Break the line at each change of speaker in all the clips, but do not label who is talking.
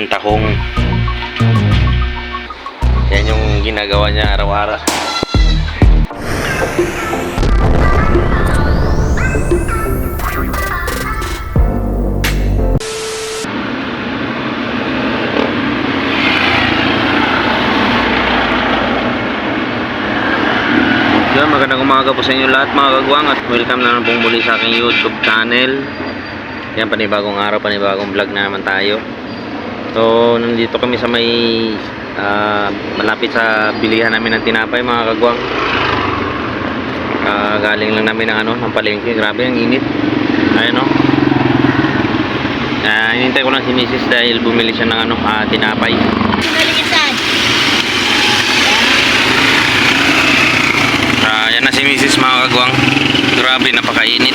ng tahong. Yan yung ginagawa niya araw-araw. Yan, magandang umaga po sa inyo lahat mga kagwang, at welcome na naman pong muli sa aking YouTube channel. Yan, panibagong araw, panibagong vlog na naman tayo. So, nandito kami sa may malapit sa bilihan namin ng tinapay mga kagwang. Galing lang namin ng palengke. Grabe ang init. Ayun, no? Hinintay ko lang si Mrs. dahil bumili siya ng tinapay. Yan na si Mrs. mga kagwang. Grabe, napakainit.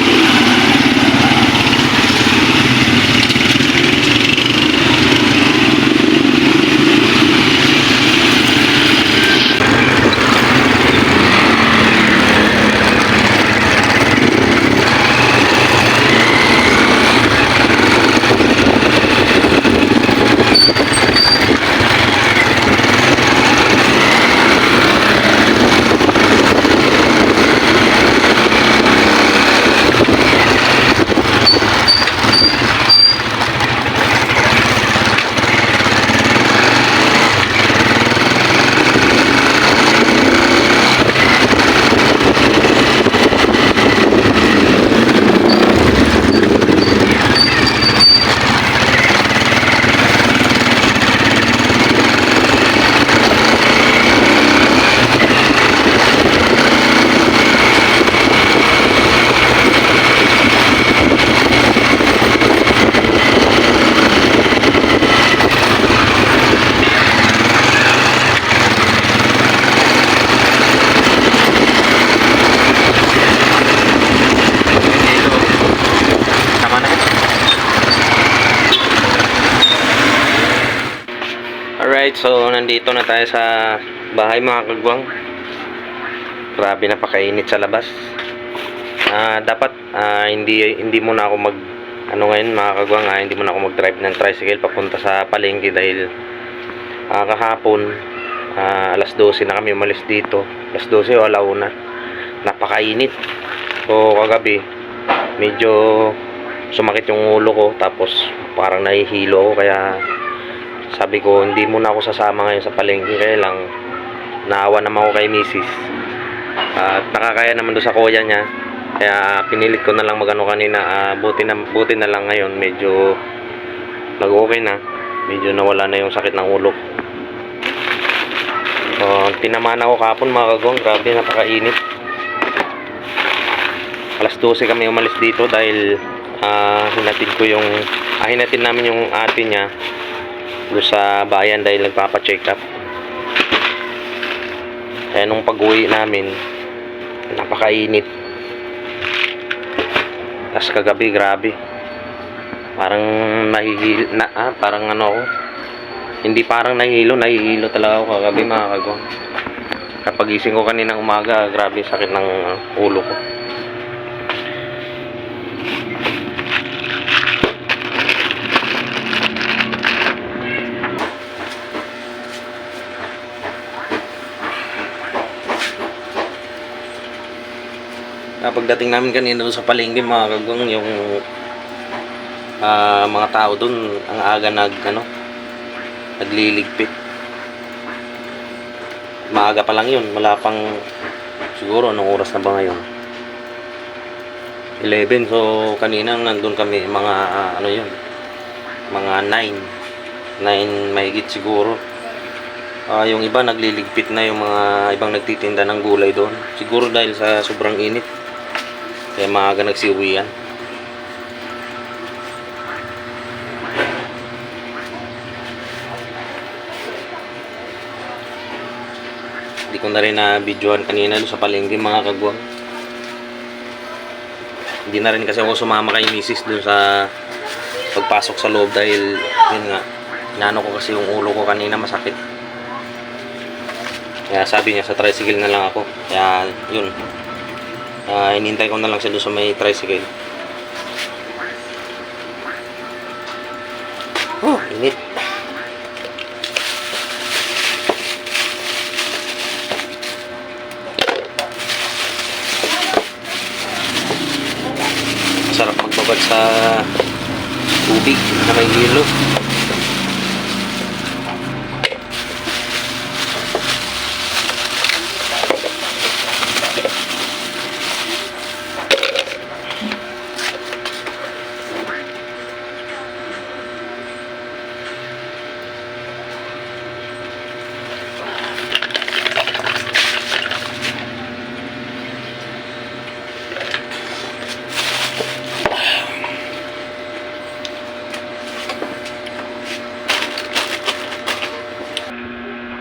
Alright, so nandito na tayo sa bahay mga kagwang. Grabe, napakainit sa labas. Dapat hindi muna ako ngayon mga kagwang, hindi muna ako mag-drive ng tricycle papunta sa palengke dahil kahapon alas 12 na kami umalis dito. Alas 12 o alauna. Napakainit. So kagabi medyo sumakit yung ulo ko, tapos parang nahihilo ako, kaya sabi ko hindi muna ako sasama ngayon sa palengke. Kaya lang naawa naman ako kay Mrs. At nakakaya naman doon sa kuya niya, kaya pinilit ko na lang kanina. Buti na lang ngayon medyo nag-okay na, medyo nawala na yung sakit ng ulo. So tinamaan ako kahapon mga kagwang. Grabe, napakainit. Alas 12 kami umalis dito dahil hinatid namin yung ate niya doon sa bayan dahil nagpapa-check up. Kaya nung pag-uwi namin, napakainit. Tapos kagabi, grabe, parang nahihilo talaga ako kagabi mga kagwang. Kapag gising ko kaninang umaga, grabe sakit ng ulo ko. Pagdating namin kanina doon sa palengke mga kagwang, yung mga tao doon ang aga nagliligpit. Maaga pa lang yun, wala pang siguro anong oras na ba ngayon, 11. So kanina nandun kami mga mga 9 mahigit siguro. Yung iba nagliligpit na, yung mga ibang nagtitinda ng gulay doon, siguro dahil sa sobrang init kaya maaga nagsiuwian. Hindi ko na rin na-videoan kanina doon sa palengke mga kagwang. Hindi na rin kasi ako sumama kay Mrs. doon sa pagpasok sa loob dahil yun nga, inano ko kasi yung ulo ko kanina, masakit. Kaya sabi niya sa tricycle na lang ako. Kaya yun, hinintay ko na lang siya doon sa may tricycle. Init. babad sa tubig na may hilo.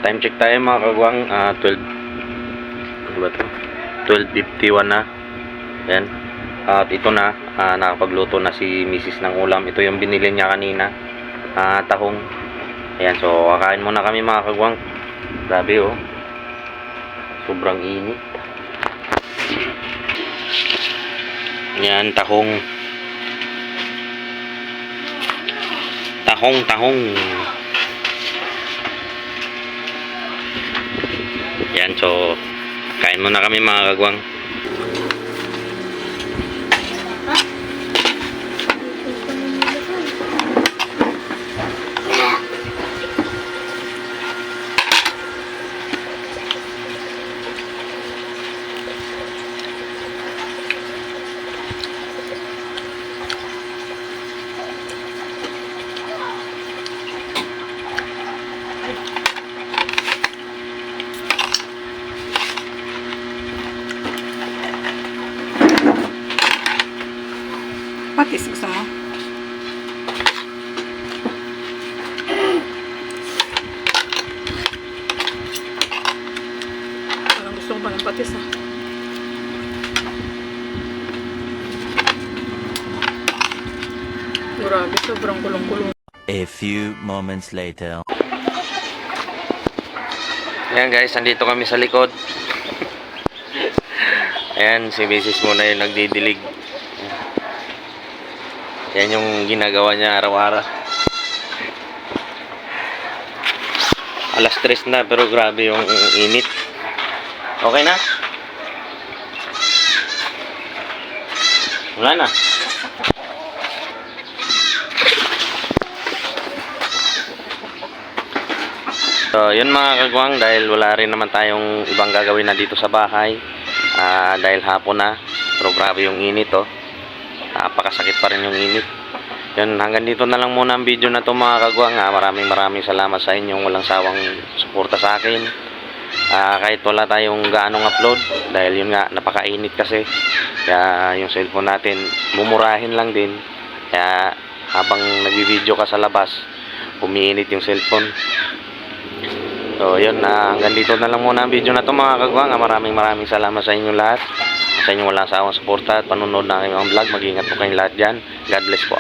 Time check tayo mga kagwang, 12 ano ba to? 12:51 na. Yan. At ito na, nakapagluto na si Mrs. ng ulam. Ito yung binili niya kanina, tahong. Ayan, so kakain muna kami mga kagwang. Grabe oh. Sobrang init. Yan, tahong. Tahong. Yan, so kain muna kami mga kagwang.
Patis gusto mo? Parang gusto ko pa ng patis ah. Grabe, sobrang kulong-kulong.
A few moments later.
Ayan guys, nandito kami sa likod. Ayan, si Mrs. muna yung nagdidilig. Yan yung ginagawa niya araw-araw. Alas 3 na pero grabe yung init. Okay na? Wala na. So, yun mga kagwang, dahil wala rin naman tayong ibang gagawin na dito sa bahay. Dahil hapon na, pero grabe yung init oh. Napakasakit pa rin yung init. Yun, hanggang dito na lang muna ang video na to mga kagwang. Maraming salamat sa inyong walang sawang suporta sa akin. Kahit wala tayong gaanong upload, dahil yun nga, napakainit kasi. Kaya yung cellphone natin, mumurahin lang din. Kaya habang nag-video ka sa labas, umiinit yung cellphone. So yun, hanggang dito na lang muna ang video na to mga kagwang. Maraming salamat sa inyong lahat, sa inyong walang sawang suporta at panonood ng aking mga vlog. Mag-ingat po kayong lahat dyan. God bless po.